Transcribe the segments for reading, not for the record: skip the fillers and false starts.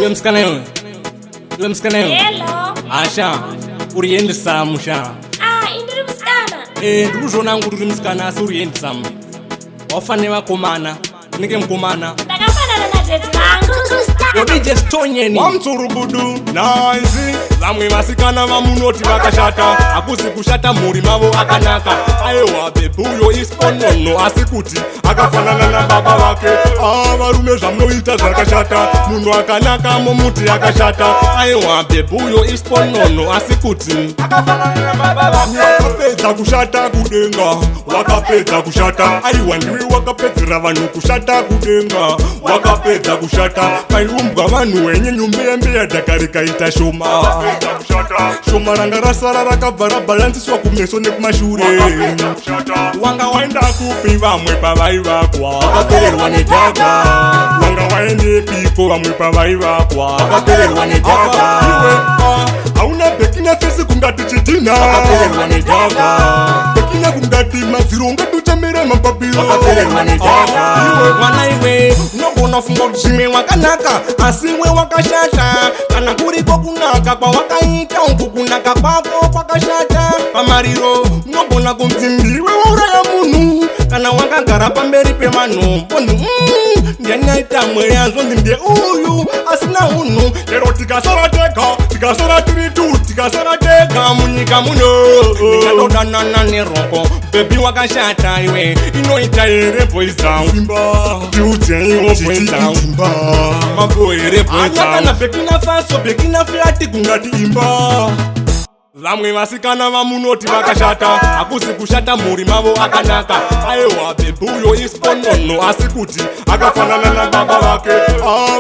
msikana Hello. asha uriendesa musha Indiri msikana. ndikuzvona kuti uri musikana asi uriendesa mu wafane vakomana unenge mukomana Ndakafanana na tete vangu. yodije stonyeni wamtsurugudu nanzi vamwe vasikana vamunoti vakashata hakusi kushata mhuri mavo akanaka aiwa bebhuyo isponono asi kuti akafanana nababa vake varume zvamunoita zvakashata munhu akanaka momuti akashata aiwa bebhuyo isponono asi kuti wakapedza kushata kudenga wakapedza kushata aiwa ndiwe wakapedzera vanhu kushata kudenga wakapedza kushata paiumbwa vanhu wenye nyumbeyambeya dhaka rikaita shoma shoma ranga rasara rakabva rabhalansiswa kumeso nekumashure wanga waenda kupi vamwe pavaivakwa wakapererwa nedhaka wanga waendepiko vamwe pavaivakwa wakapererwa nedhaka iwe hauna bekina fesi kungati chidhina wakapererwa nedhaka bekina kungati madziro ungatuchamera mapapiro wakapererwa nedhaka iwe mwana iwe unogona funga kuti zvimwe wakanaka asi iwe wakashata kana kuriko kunaka kwawakaita uku kunaka kwako kwakashata pamariro unogona kunzi ndiwe wauraya munhu kana wakagara pamberi pevanhu mbonzi ndianyaita mweya zvonzi ndiye uyu asina unhu lero tikasara tega tikasara tiri tu tikasara tega munyika muno ndingadodanana neroko bebi wakashata iwe inoita here boys down simba tiudzeiwo boys down imba mambo here boys anya down kana bekina faso bekina flati kungati imba vamwe vasikana vamunoti vakashata hakusi kushata mhuri mavo akanaka aiwa bebhuyo isponono asi kuti akafanana nababa vake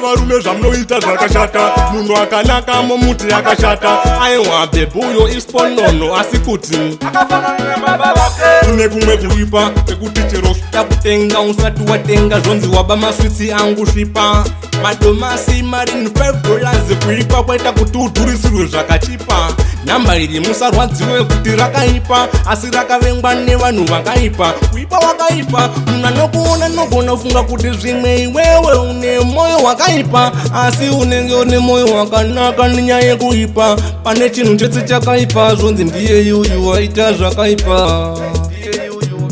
varume zvamunoita zvakashata munhu akanaka momuti akashata aiwa bebhuyo isponono asi kuti kune kumwe kuipa pekuti chero takutenga usati watenga zvonzi waba maswitsi angu svipa madomasi marini $5 kuipa kwaita kuti udhurisirwe zvakachipa nhamba iri musarwadziwe kuti rakaipa asi rakavengwa nevanhu vakaipa kuipa wakaipa munhu anokuona nogona kufunga kuti zvimwe iwewe une mwoyo wakaipa asi unenge une mwoyo wakanaka nenyaya yekuipa pane chinhu chese chakaipa zvonzi ndiye yuyu waita zvakaipa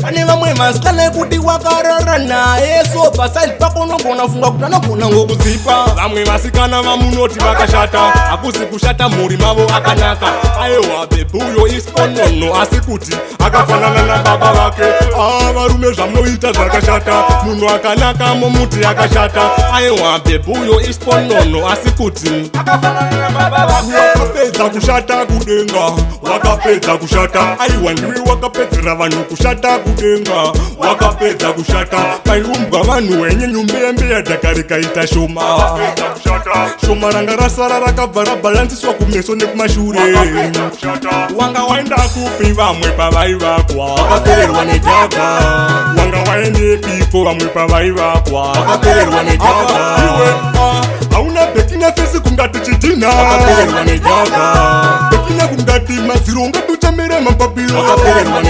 pane vamwe masikana ekuti wakarara naye so pasaidi pako unogona funga kuti anogona ngokudzipa vamwe vasikana vamunoti vakashata hakusi kushata mhuri mavo akanaka aiwa bebhuyo isponono asi kuti akafanana nababa vake varume zvamunoita zvakashata munhu akanaka momuti akashata aiwa bebhuyo isponono asi kuti wakapedza kushata kudenga wakapedza kushata aiwa ndiwe wakapedzera vanhu kushata kudenga wakapedza kushata paiumbwa vanhu wenye nyumbeyambeya dhaka rikaita shoma shoma ranga rasara rakabva rabhalansiswa kumeso nekumashure wanga waenda kupi vamwe pavaivakwa wakapererwa nedhaka wanga waendepiko vamwe pavaivakwa wakapererwa nedhaka iwe hauna bekina fesi kungati chidhina wakapererwa nedhaka bekina kungati madziro ungatuchamera mapapiro wakapererwa